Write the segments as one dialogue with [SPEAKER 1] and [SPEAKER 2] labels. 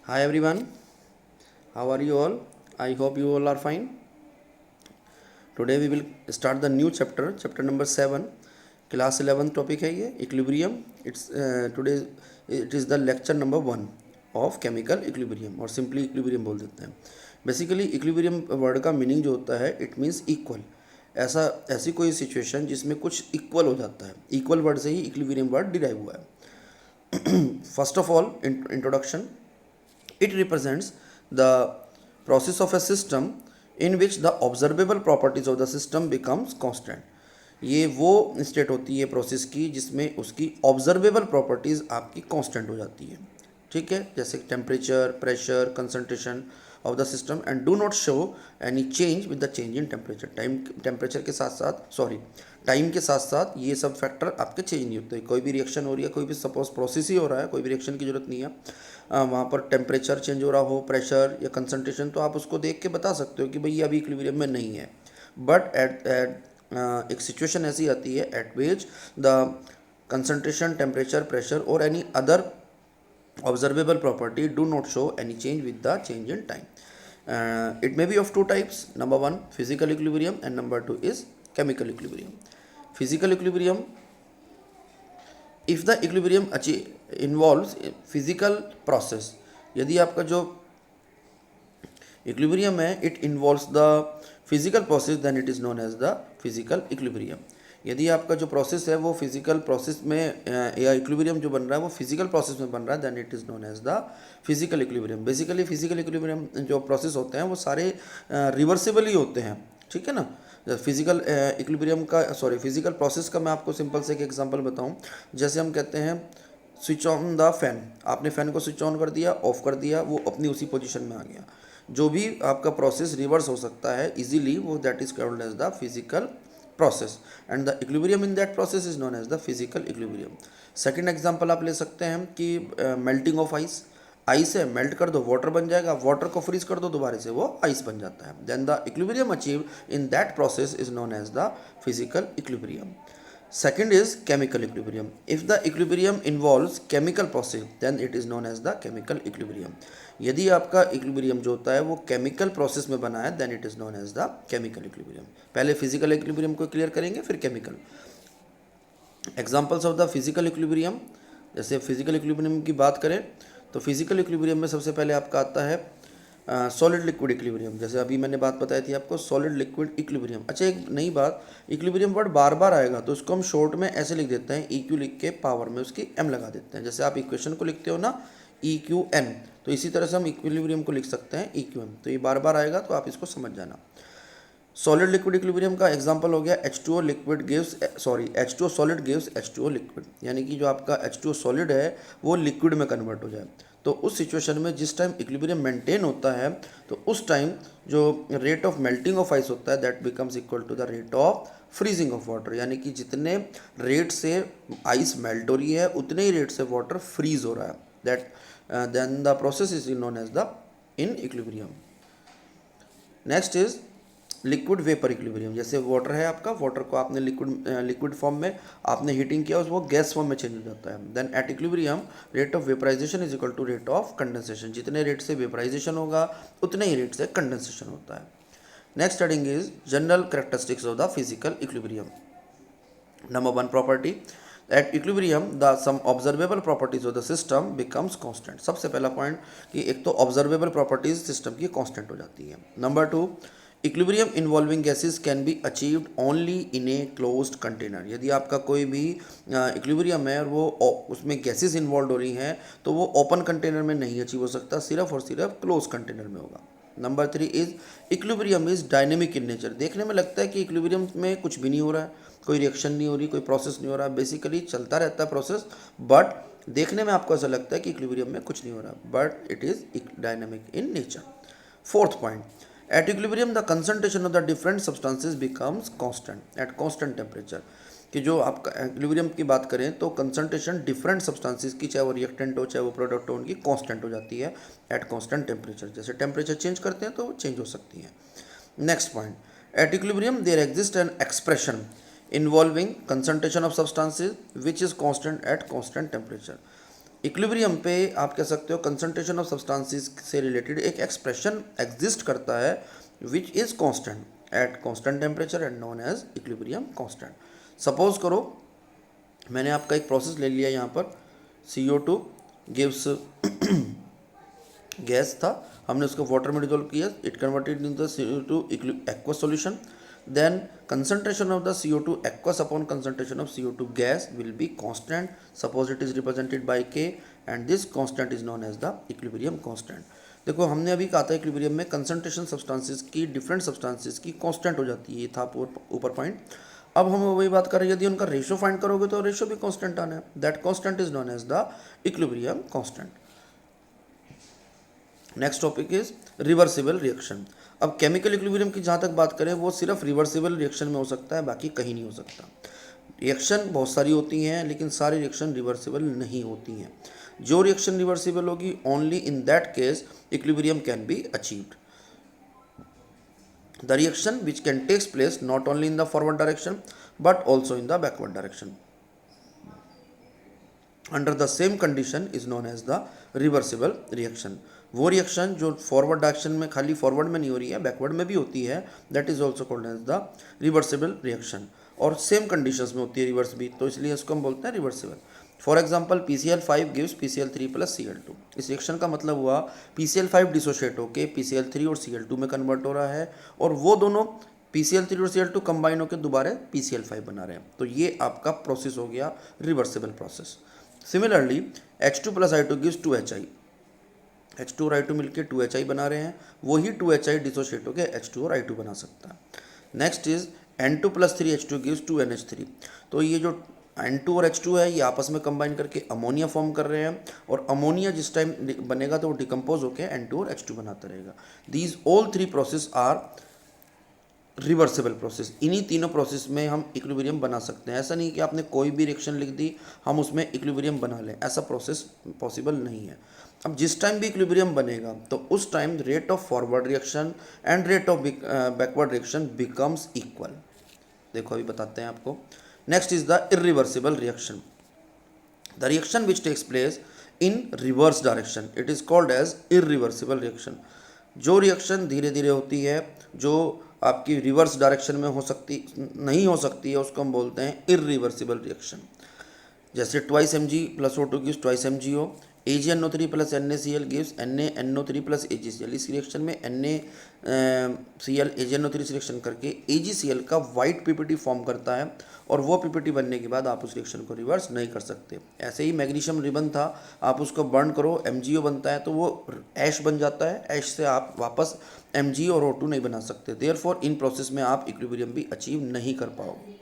[SPEAKER 1] Hi everyone, how are you all? I hope you all are fine. Today we will start the new chapter, chapter number 7. Class 11 topic है ये equilibrium. Today it is the lecture number 1 of chemical equilibrium और simply equilibrium बोल देते हैं. Basically equilibrium word का meaning जो होता है it means equal. ऐसी कोई सिचुएशन जिसमें कुछ इक्वल हो जाता है. इक्वल वर्ड से ही इक्विलिब्रियम वर्ड डिराइव हुआ है. First of all introduction. It represents the process of a system in which the observable properties of the system becomes constant. ये वो स्टेट होती है प्रोसेस की जिसमें उसकी ऑब्जर्वेबल प्रॉपर्टीज़ आपकी कांस्टेंट हो जाती है. ठीक है, जैसे temperature, pressure, concentration of the system and do not show any change with the change in temperature. Temperature के साथ साथ टाइम के साथ साथ ये सब फैक्टर आपके चेंज नहीं होते. कोई भी रिएक्शन हो रही है, कोई भी सपोज प्रोसेस ही हो रहा है, कोई भी रिएक्शन की जरूरत नहीं है, वहाँ पर टेम्परेचर चेंज हो रहा हो, प्रेशर या कंसंट्रेशन, तो आप उसको देख के बता सकते हो कि भाई ये अभी इक्विलिब्रियम में नहीं है. बट एक सिचुएशन ऐसी आती है at which the concentration, temperature, pressure और any other observable property do not show any change with the change in time. It may be of two types. Number one, physical equilibrium, and number two is chemical equilibrium. Physical equilibrium, if the equilibrium involves physical process, यदि आपका जो equilibrium है it involves the physical process then it is known as the physical equilibrium. यदि आपका जो process है वो physical process में या इक्विलिब्रियम जो बन रहा है वो फिजिकल प्रोसेस में बन रहा है then it is known as the physical equilibrium. Basically physical equilibrium जो प्रोसेस होते हैं वो सारे रिवर्सिबल ही होते हैं. ठीक है ना. फिजिकल इक्विलिब्रियम का फिजिकल प्रोसेस का मैं आपको सिंपल से एक एग्जांपल बताऊं. जैसे हम कहते हैं स्विच ऑन द फैन. आपने फ़ैन को स्विच ऑन कर दिया, ऑफ कर दिया, वो अपनी उसी पोजीशन में आ गया. जो भी आपका प्रोसेस रिवर्स हो सकता है इजीली, वो that is called as the physical process and the equilibrium in that process is known as the physical equilibrium. Second example आप ले सकते हैं कि मेल्टिंग ऑफ आइस. आइस है, मेल्ट कर दो वाटर बन जाएगा, वाटर को फ्रीज कर दो दोबारा से वो आइस बन जाता है. Then the equilibrium achieve in that process is known as the physical equilibrium. Second is chemical equilibrium. If the equilibrium involves chemical process, then it is known as the chemical equilibrium. यदि आपका equilibrium जो होता है वो chemical process में बना है then it is known as the chemical equilibrium. पहले फिजिकल इक्विलिब्रियम को क्लियर करेंगे फिर chemical. Examples of the physical equilibrium. जैसे फिजिकल इक्विलिब्रियम की बात करें तो फिजिकल इक्विलिब्रियम में सबसे पहले आपका आता है सॉलिड लिक्विड इक्विलिब्रियम. जैसे अभी मैंने बात बताई थी आपको सॉलिड लिक्विड इक्विलिब्रियम. अच्छा, एक नई बात, इक्विलिब्रियम वर्ड बार बार आएगा तो उसको हम शॉर्ट में ऐसे लिख देते हैं, EQ लिख के पावर में उसकी M लगा देते हैं. जैसे आप इक्वेशन को लिखते हो ना EQN, तो इसी तरह से हम इक्विलिब्रियम को लिख सकते हैं EQM. तो ये बार बार आएगा तो आप इसको समझ जाना. सॉलिड लिक्विड इक्विलिब्रियम का एग्जांपल हो गया H2O liquid gives H2O solid gives H2O liquid. यानी कि जो आपका H2O सॉलिड है वो लिक्विड में कन्वर्ट हो जाए. तो उस सिचुएशन में जिस टाइम इक्विलिब्रियम मेंटेन होता है तो उस टाइम जो rate of melting of ice होता है that becomes equal to the rate of freezing of water. यानी कि जितने रेट से आइस मेल्ट हो रही है उतने ही रेट से वाटर फ्रीज हो रहा है. That then the process is known as the in equilibrium. Next is liquid vapour equilibrium. जैसे वाटर है आपका, वाटर को आपने लिक्विड फॉर्म में आपने हीटिंग किया, वो गैस फॉर्म में चेंज हो जाता है. Then at equilibrium rate of vaporisation is equal to rate of condensation. जितने रेट से वेपराइजेशन होगा उतने ही रेट से कंडेंसेशन होता है. Next heading is general characteristics of the physical equilibrium. Number one property, at equilibrium the some observable properties of the system becomes constant. सबसे पहला पॉइंट कि एक तो ऑब्जर्वेबल प्रॉपर्टीज सिस्टम की कांस्टेंट हो जाती है. Number two, equilibrium involving gases can be achieved only in a closed container. यदि आपका कोई भी इक्विलिब्रियम है और वो उसमें गैसेस इन्वॉल्व हो रही हैं तो वो ओपन कंटेनर में नहीं अचीव हो सकता, सिर्फ और सिर्फ क्लोज कंटेनर में होगा. Number three is equilibrium is dynamic in nature. देखने में लगता है कि इक्विलिब्रियम में कुछ भी नहीं हो रहा है, कोई रिएक्शन नहीं हो रही, कोई प्रोसेस नहीं हो रहा, बेसिकली चलता रहता है प्रोसेस, बट देखने में आपको ऐसा लगता है कि इक्विलिब्रियम में कुछ नहीं हो रहा, but it is dynamic in nature. Fourth point, at equilibrium the concentration of the different substances becomes constant at constant temperature. कि जो आपका इक्विलिब्रियम की बात करें तो कंसंट्रेशन डिफरेंट सब्सटेंसेस की, चाहे वो रिएक्टेंट हो चाहे वो प्रोडक्ट हो, उनकी कांस्टेंट हो जाती है एट कांस्टेंट टेम्परेचर. जैसे टेम्परेचर चेंज करते हैं तो वो चेंज हो सकती है. Next point, at equilibrium there exist an expression involving concentration of substances which is constant at constant temperature. Equilibrium पे आप कह सकते हो कंसंट्रेशन ऑफ सब्सटेंसेस से रिलेटेड एक एक्सप्रेशन एग्जिस्ट करता है which is constant at constant temperature and known as equilibrium constant. Suppose करो मैंने आपका एक प्रोसेस ले लिया यहाँ पर, CO2 गिव्स गैस था, हमने उसको वाटर में डिजोल्व किया, it converted in the CO2 aqueous solution, then concentration of the CO2 aqueous upon concentration of CO2 gas will be constant. Suppose it is represented by K and this constant is known as the equilibrium constant. देखो हमने अभी कहा था equilibrium में concentration substances की different substances की constant हो जाती है, ये था ऊपर पॉइंट। अब हम वही बात कर रहे हैं, यदि उनका रेशो फाइंड करोगे तो रेशो भी कांस्टेंट आना है, that constant is known as the equilibrium constant. Next topic is reversible reaction. अब केमिकल इक्विलिब्रियम की जहाँ तक बात करें वो सिर्फ रिवर्सिबल रिएक्शन में हो सकता है, बाकी कहीं नहीं हो सकता। रिएक्शन बहुत सारी होती हैं लेकिन सारी रिएक्शन रिवर्सिबल नहीं होती हैं। जो रिएक्शन रिवर्सिबल होगी only in that case equilibrium can be achieved. The reaction which can takes place not only in the forward direction but also in the backward direction under the same condition is known as the reversible reaction. वो reaction जो forward direction में खाली forward में नहीं हो रही है, backward में भी होती है, that is also called as the reversible reaction, और सेम कंडीशंस में होती है रिवर्स भी, तो इसलिए इसको हम बोलते हैं reversible. For example PCl5 gives PCl3 plus Cl2। इस रिएक्शन का मतलब हुआ PCl5 डिसोशिएट होकर PCl3 और Cl2 में कन्वर्ट हो रहा है, और वो दोनों PCl3 और Cl2 कंबाइन होकर दोबारा PCl5 बना रहे हैं, तो ये आपका प्रोसेस हो गया reversible process. Similarly H2 plus I2 gives 2HI, H2 और I2 मिलकर 2HI बना रहे हैं, वही 2HI डिसोशिएट होकर H2 और I2 बना सकता है। Next is N2 plus 3H2 gives 2NH3। तो ये जो N2 और H2 है ये आपस में कंबाइन करके अमोनिया फॉर्म कर रहे हैं, और अमोनिया जिस टाइम बनेगा तो वो डिकम्पोज होकर N2 और H2 बनाता रहेगा। These all three process are reversible process. इन्हीं तीनों प्रोसेस में हम इक्विलिब्रियम बना सकते हैं। ऐसा नहीं कि आपने कोई भी रिएक्शन लिख दी हम उसमें इक्विलिब्रियम बना लें, ऐसा प्रोसेस पॉसिबल नहीं है। अब जिस टाइम भी इक्विलिब्रियम बनेगा तो उस time rate of forward reaction and rate of backward reaction becomes equal. देखो अभी बताते हैं आपको। Next is the irreversible reaction, the reaction which takes place in reverse direction, it is called as irreversible reaction. जो reaction धीरे धीरे होती है, जो आपकी रिवर्स डायरेक्शन में नहीं हो सकती है, उसको हम बोलते हैं इरिवर्सिबल रिएक्शन। जैसे twice Mg plus O2 gives twice MgO, AgNO3 plus NaCl gives NaNO3 plus AgCl। इस रिएक्शन में NaCl AgNO3 सिलेक्शन करके AgCl का वाइट PPT फॉर्म करता है, और वो PPT बनने के बाद आप उस रिएक्शन को रिवर्स नहीं कर सकते। ऐसे ही मैग्नीशियम रिबन था, आप उसको बर्न करो MgO बनता है तो वो ऐश बन जाता है, ऐश से आप वापस Mg और O2 नहीं बना सकते। देयरफॉर इन प्रोसेस में आप इक्विलिब्रियम भी अचीव नहीं कर पाओगे।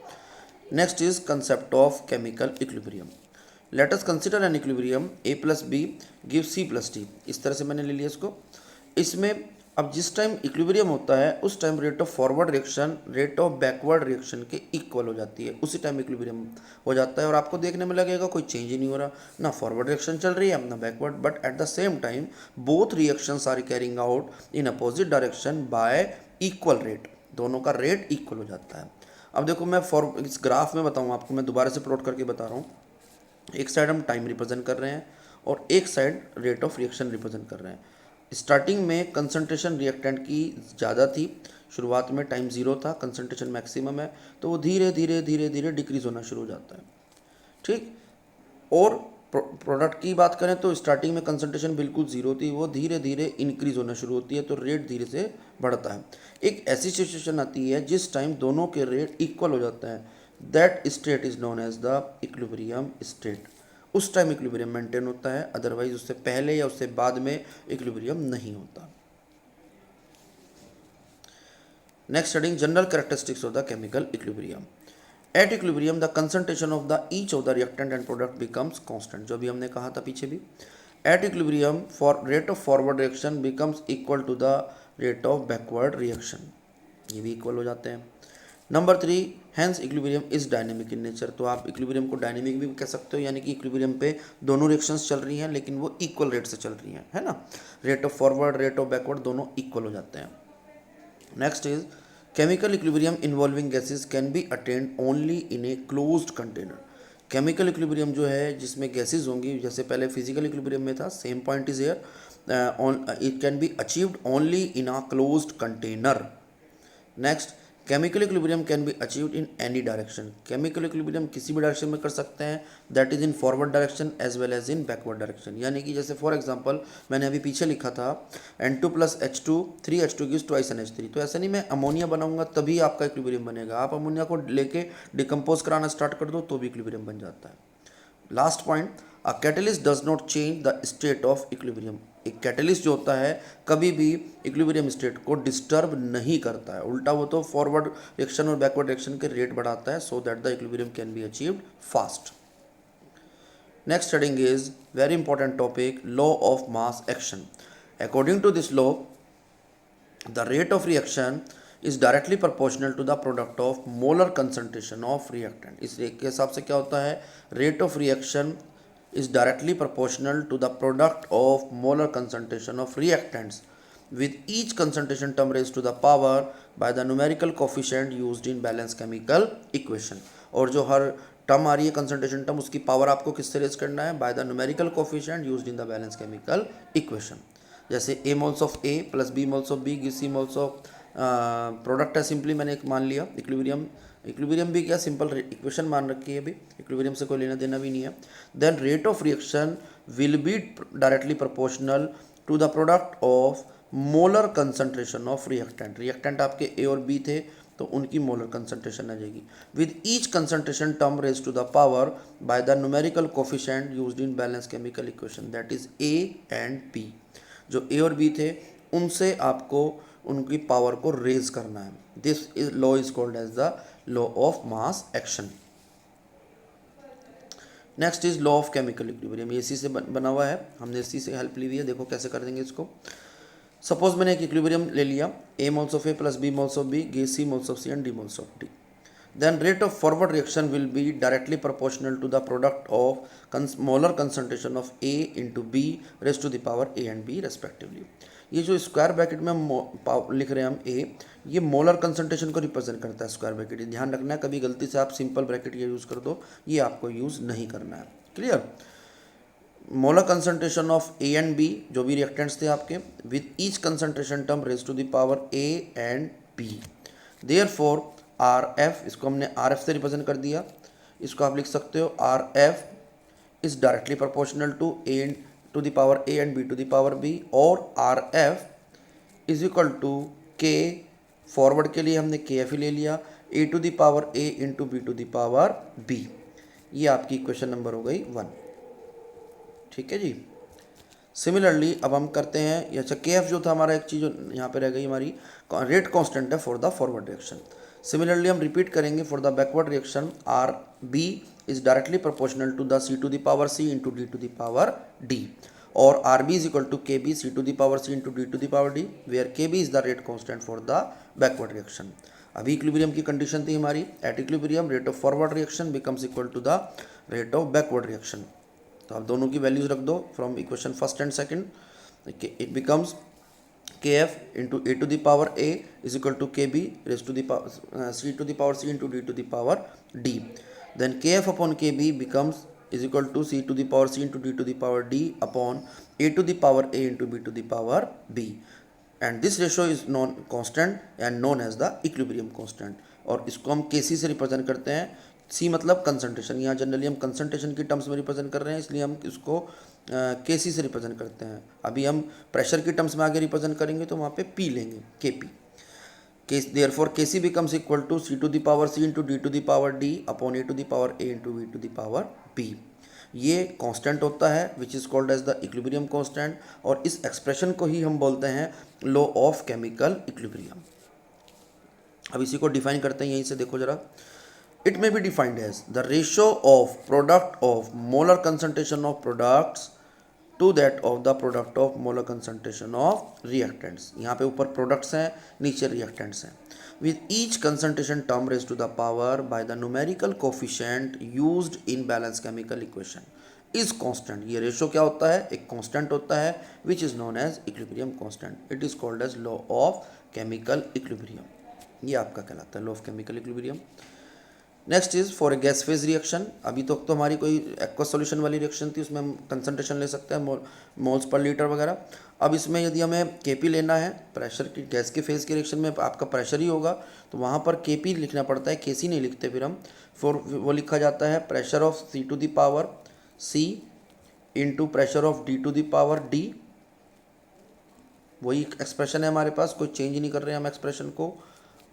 [SPEAKER 1] Next is concept of chemical equilibrium. Let us consider an equilibrium A plus B give C plus D। इस तरह से मैंने ले लिया इसको। इसमें अब जिस टाइम इक्विलिब्रियम होता है उस time rate of forward reaction rate of backward reaction के इक्वल हो जाती है, उसी टाइम इक्विलिब्रियम हो जाता है, और आपको देखने में लगेगा कोई चेंज ही नहीं हो रहा, ना फॉरवर्ड रिएक्शन चल रही है ना backward, but at the same time both reactions are carrying out in opposite direction by equal rate, दोनों का रेट इक्वल हो जाता है। अब देखो मैं इस ग्राफ में बताऊँ आपको, मैं दोबारा से प्लॉट करके बता रहा हूँ। एक साइड हम टाइम रिप्रेजेंट कर रहे हैं और एक side rate of reaction represent कर रहे हैं। स्टार्टिंग में कंसंट्रेशन रिएक्टेंट की ज़्यादा थी, शुरुआत में टाइम 0 था, कंसंट्रेशन मैक्सिमम है, तो वो धीरे धीरे धीरे धीरे डिक्रीज होना शुरू हो जाता है, ठीक। और प्रोडक्ट की बात करें तो स्टार्टिंग में कंसंट्रेशन बिल्कुल 0 थी, वो धीरे धीरे इंक्रीज होना शुरू होती है, तो रेट धीरे से बढ़ता है। एक ऐसी सिचुएशन आती है जिस टाइम दोनों के रेट इक्वल हो जाता है, that state is known as the equilibrium state. उस टाइम इक्विलिब्रियम मेंटेन होता है, अदरवाइज उससे पहले या उससे बाद में इक्विलिब्रियम नहीं होता। Next studying general characteristics of the chemical equilibrium. At equilibrium the concentration of the each of the reactant and product becomes constant, जो भी हमने कहा था पीछे भी। At equilibrium for rate of forward reaction becomes equal to the rate of backward reaction, ये भी equal हो जाते हैं। Number 3, hence equilibrium is dynamic in nature, तो आप इक्विलिब्रियम को डायनेमिक भी कह सकते हो, यानी कि इक्विलिब्रियम पे दोनों रिएक्शंस चल रही हैं लेकिन वो इक्वल रेट से चल रही हैं, है ना। Rate of forward rate of backward दोनों इक्वल हो जाते हैं। Next is chemical equilibrium involving gases can be attend only in a closed container. Chemical equilibrium जो है जिसमें गैसेज होंगी, जैसे पहले फिजिकल इक्विलिब्रियम में था, same point is here, it can be achieved only in a closed container. Next, chemical equilibrium can be achieved in any direction. Chemical equilibrium किसी भी डायरेक्शन में कर सकते हैं, that is in forward direction as well as in backward direction. यानी कि जैसे for example मैंने अभी पीछे लिखा था N2 + H2 3H2 gives twice NH3, तो ऐसा नहीं मैं अमोनिया बनाऊंगा तभी आपका इक्विलिब्रियम बनेगा, आप अमोनिया को लेके डिकम्पोज कराना स्टार्ट कर दो तो भी इक्विलिब्रियम बन जाता है। Last point, a catalyst does not change the state of equilibrium. एक कैटलिस्ट जो होता है कभी भी इक्विलिब्रियम स्टेट को डिस्टर्ब नहीं करता है, उल्टा वो तो फॉरवर्ड रिएक्शन और बैकवर्ड रिएक्शन के रेट बढ़ाता है, so that the equilibrium can be achieved fast. Next heading is very important topic, law of mass action. According to this law, the rate of reaction is directly proportional to the product of molar concentration of reactant। इस के हिसाब से क्या होता है, rate of reaction is directly proportional to the product of molar concentration of reactants with each concentration term raised to the power by the numerical coefficient used in balance chemical equation। और जो हर term आ रही है concentration term, उसकी power आपको किससे raise करना है, bye the numerical coefficient used in the balance chemical equation. जैसे A moles of A plus B moles of B gives C moles of, product है सिंपली मैंने एक मान लिया इक्विलिब्रियम। इक्विलिब्रियम भी क्या सिंपल इक्वेशन मान रखी है, अभी इक्विलिब्रियम से कोई लेना देना भी नहीं है। Then rate of reaction will be directly proportional to the product of molar concentration of reactant. Reactant आपके A और B थे तो उनकी मोलर कंसंट्रेशन आ जाएगी, with each concentration term raise to the power by the numerical coefficient used in balance chemical equation, that is A and B। जो A और B थे उनसे आपको उनकी पावर को रेज करना है। This is law is called as the law of mass action. Next is law of chemical equilibrium. ये इसी से बना हुआ है, हमने इसी से हेल्प ली हुई है। देखो कैसे कर देंगे इसको। सपोज मैंने एक इक्विलिब्रियम ले लिया, A moles of A plus B moles of B gives C moles of C and D moles of D। then rate of forward reaction will be directly proportional to the product of molar concentration of A into B raised to the power A and B respectively। ये जो square bracket में हम लिख रहे हैं हम A, ये molar concentration को रिप्रेजेंट करता है स्क्वायर ब्रैकेट। ये ध्यान रखना है, कभी गलती से आप सिंपल ब्रैकेट ये यूज़ कर दो, ये आपको यूज़ नहीं करना है। Clear. Molar concentration of A and B जो भी रिएक्टेंट्स थे आपके, with each concentration term raise to the power A and B। Therefore RF, इसको हमने RF से रिप्रेजेंट कर दिया, इसको आप लिख सकते हो RF is directly proportional to A to the power A and B to the power B, और RF is equal to K, forward के लिए हमने KF ही ले लिया, A to the power A into B to the power B। ये आपकी equation number हो गई 1। ठीक है जी। सिमिलरली अब हम करते हैं, अच्छा KF जो था हमारा एक चीज़ जो यहाँ पे रह गई हमारी, रेट कांस्टेंट है for the forward reaction. Similarly हम रिपीट करेंगे for the backward reaction, RB is directly proportional to the C to the power C into D to the power D, और RB is equal to KB C to the power C into D to the power D, where KB is the rate constant for the backward reaction. अभी equilibrium की condition थी हमारी, eight equilibrium rate of forward reaction becomes equal to the rate of backward reaction. तो आप दोनों की values रख दो from equation first and second. It becomes KF into A to the power A is equal to KB raised to the power C to the power C into D to the power D. Then KF upon KB becomes is equal to C to the power C into D to the power D upon A to the power A into B to the power B. And this ratio is known constant and known as the equilibrium constant. और इसको हम KC से represent करते हैं। C मतलब concentration, यहाँ generally हम concentration की टर्म्स में रिप्रेजेंट कर रहे हैं, इसलिए हम इसको KC से रिप्रेजेंट करते हैं। अभी हम प्रेशर की टर्म्स में आगे रिप्रेजेंट करेंगे तो वहाँ पे P लेंगे, KP। Therefore KC becomes equal to C to the power C into D to the power D upon A to the power A into B to the power B। ये constant होता है which is called as the equilibrium constant, और इस expression को ही हम बोलते हैं law of chemical equilibrium. अब इसी को डिफाइन करते हैं, यहीं से देखो जरा। It may be defined as the ratio of product of molar concentration of products to that of the product of molar concentration of reactants। यहाँ पे ऊपर products हैं, नीचे reactants हैं। With each concentration term raised to the power by the numerical coefficient used in balance chemical equation is constant। ये ratio क्या होता है, एक कांस्टेंट होता है which is known as equilibrium constant। It is called as law of chemical equilibrium। ये आपका कहलाता है law of chemical equilibrium। Next is for a gas phase reaction, अभी तक तो हमारी कोई एक्वस सॉल्यूशन वाली रिएक्शन थी, उसमें हम कंसंट्रेशन ले सकते हैं मोल्स पर लीटर वगैरह। अब इसमें यदि हमें केपी लेना है, प्रेशर की गैस के फेज के रिएक्शन में आपका प्रेशर ही होगा, तो वहाँ पर केपी लिखना पड़ता है, केसी नहीं लिखते फिर हम। फॉर वो लिखा जाता है pressure of C to the power C into pressure of D to the power D. वही एक्सप्रेशन है हमारे पास, कोई चेंज नहीं कर रहे हैं हम एक्सप्रेशन को,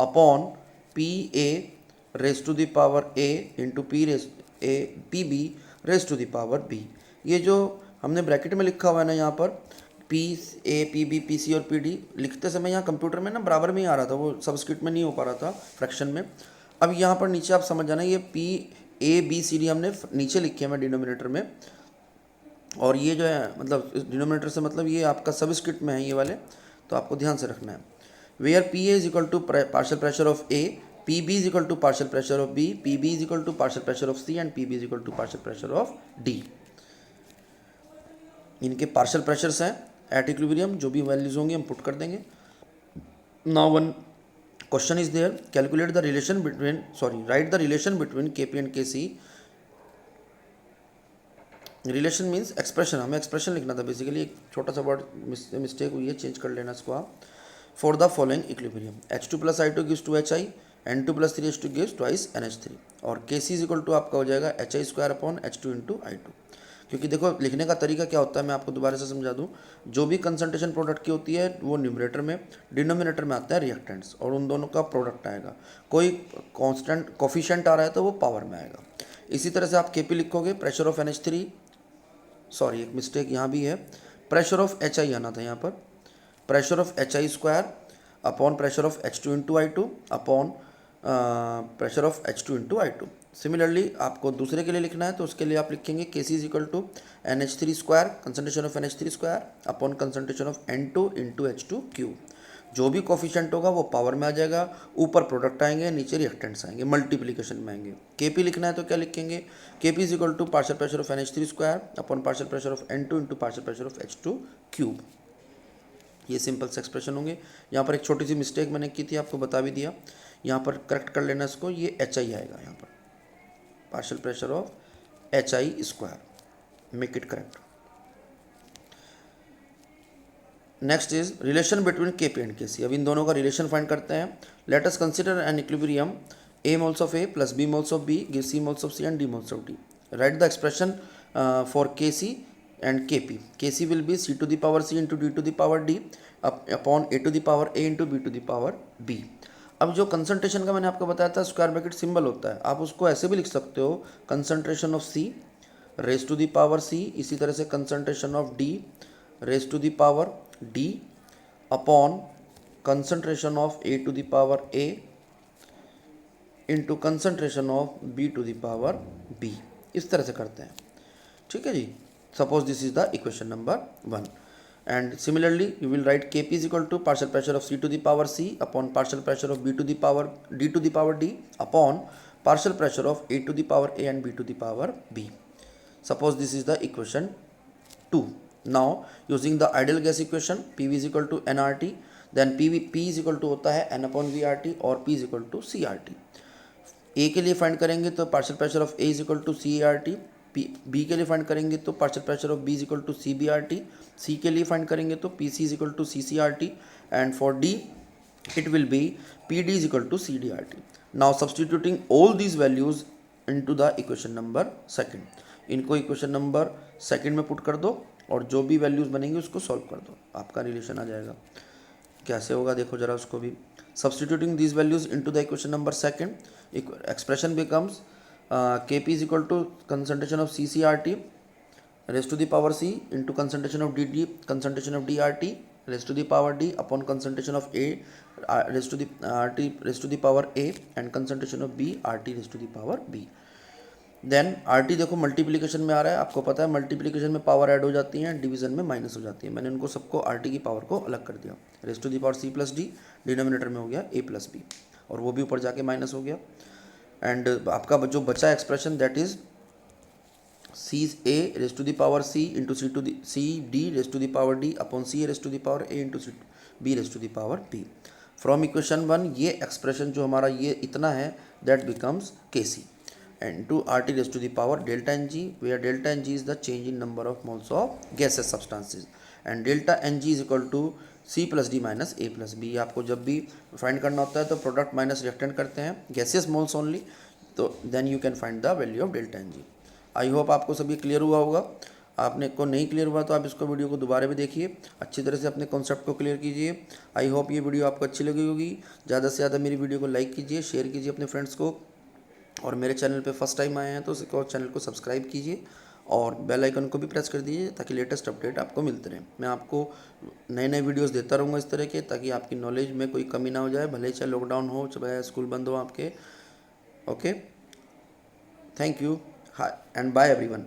[SPEAKER 1] upon P A raise to the power A into P raise A P B raise to the power B. ये जो हमने ब्रैकेट में लिखा हुआ है ना यहाँ पर, P A P B P C और पी डी, लिखते समय यहाँ कंप्यूटर में ना बराबर में ही आ रहा था, वो सबस्क्रिप्ट में नहीं हो पा रहा था फ्रैक्शन में। अब यहाँ पर नीचे आप समझ जाना, ये P A B C D हमने नीचे लिखे हैं डिनोमिनेटर में, और ये जो है मतलब डिनोमिनेटर से मतलब ये आपका सबस्क्रिप्ट में है ये वाले, तो आपको ध्यान से रखना है। Where P A is equal to partial pressure of A, P B is equal to partial pressure of B, P B is equal to partial pressure of C and P B is equal to partial pressure of D. इनके partial pressures हैं at equilibrium, जो भी values होंगी हम put कर देंगे। Now one question is there, calculate the relation between right the relation between के P and के सी। रिलेशन मीन्स एक्सप्रेशन, हमें एक्सप्रेशन लिखना था बेसिकली, एक छोटा सा वर्ड मिस्टेक हुई है, चेंज कर लेना इसको आप। For the following equilibrium H2 plus I2 gives to HI, N2 plus 3H2 gives twice NH3, और KC इज इक्वल टू आपका हो जाएगा HI square upon H2 into I2। क्योंकि देखो लिखने का तरीका क्या होता है, मैं आपको दोबारा से समझा दूं, जो भी कंसंट्रेशन प्रोडक्ट की होती है वो न्यूमरेटर में, डिनोमिनेटर में आता है रिएक्टेंट्स, और उन दोनों का प्रोडक्ट आएगा। कोई कांस्टेंट कोफिशिएंट आ रहा है तो वो पावर में आएगा। इसी तरह से आप KP लिखोगे, प्रेशर ऑफ NH3, सॉरी एक मिस्टेक यहाँ भी है, प्रेशर ऑफ HI आना था यहाँ पर, pressure of HI square upon pressure of H2 into I2 upon pressure of H2 into I2। Similarly आपको दूसरे के लिए लिखना है तो उसके लिए आप लिखेंगे KC is equal to NH3 square, concentration of NH3 square upon concentration of N2 into H2 cube. जो भी कोफिशिएंट होगा वो पावर में आ जाएगा, ऊपर प्रोडक्ट आएंगे, नीचे रिएक्टेंट्स आएंगे, मल्टीप्लिकेशन में आएंगे। केपी लिखना है तो क्या लिखेंगे, KP is equal to partial pressure of NH3 square upon partial pressure of N2 into partial pressure of H2 cube. ये सिंपल से एक्सप्रेशन होंगे। यहाँ पर एक छोटी सी मिस्टेक मैंने की थी, आपको बता भी दिया, यहाँ पर करेक्ट कर लेना इसको, ये HI आएगा यहाँ पर, partial pressure of HI square, make it correct. Next is relation between KP and KC. अब इन दोनों का रिलेशन फाइंड करते हैं। Let us consider an equilibrium A moles of A plus B moles of B gives C moles of C and D moles of D. Write the expression for KC and KP. KC will be C to the power C into D to the power D upon A to the power A into B to the power B. अब जो concentration का मैंने आपको बताया था square bracket symbol होता है, आप उसको ऐसे भी लिख सकते हो, concentration of C raise to the power C, इसी तरह से concentration of D raise to the power D upon concentration of A to the power A into concentration of B to the power B। इस तरह से करते हैं, ठीक है जी। Suppose this is the equation number 1 and similarly you will write KP is equal to partial pressure of C to the power C upon partial pressure of B to the power D to the power D upon partial pressure of A to the power A and B to the power B। Suppose this is the equation 2। Now using the ideal gas equation PV is equal to NRT, then P is equal to होता है N अपॉन VRT और P is equal to CRT। A के लिए find करेंगे तो partial pressure of A is equal to C R T, B के लिए फाइंड करेंगे तो partial pressure of B is equal to C B R T, C के लिए फाइंड करेंगे तो P C is equal to C C R T and for D it will be P D is equal to C D R T. Now substituting all these values into the equation number second, इनको equation number second में put कर दो और जो भी values बनेंगे उसको solve कर दो, आपका रिलेशन आ जाएगा। कैसे होगा देखो जरा उसको भी। Substituting these values into the equation number second, expression becomes Kp is equal to concentration of CCRT raised to the power C into concentration of DD, concentration of DRT raised to the power D upon concentration of A raised to the RT raised to the power A and concentration of B RT raised to the power B. Then RT देखो multiplication में आ रहा है, आपको पता है multiplication में power add हो जाती है, डिवीजन में माइनस हो जाती है। मैंने उनको सबको RT की पावर को अलग कर दिया, raise to the power C plus D, denominator में हो गया A प्लस बी और वो भी ऊपर जाके माइनस हो गया। एंड आपका जो बचा expression that is C A raise to the power C into C D raise to the power D upon C raise to the power A into B raise to the power B। From equation 1 ये expression जो हमारा ये इतना है that becomes Kc and to RT raised to the power delta Ng, where delta Ng is the change in number of moles of gaseous substances and delta Ng is equal to C plus D minus A plus B। आपको जब भी find करना होता है तो product minus reactant करते हैं gaseous moles only, तो then you can find the value of delta Ng। I hope आपको सभी क्लियर हुआ होगा। आपने को नहीं क्लियर हुआ तो आप इसको वीडियो को दोबारा भी देखिए, अच्छी तरह से अपने कॉन्सेप्ट को क्लियर कीजिए। आई होप ये वीडियो आपको अच्छी लगी होगी। ज़्यादा से ज़्यादा मेरी वीडियो को लाइक कीजिए, शेयर कीजिए अपने फ्रेंड्स को, और मेरे चैनल पे फर्स्ट टाइम आए हैं तो चैनल को सब्सक्राइब कीजिए और बेल आइकन को भी प्रेस कर दीजिए ताकि लेटेस्ट अपडेट आपको मिलते रहे। मैं आपको नए नए वीडियोस देता रहूँगा इस तरह के, ताकि आपकी नॉलेज में कोई कमी ना हो जाए, भले चाहे लॉकडाउन हो, चाहे स्कूल बंद हो आपके। Okay, thank you, hi and bye everyone.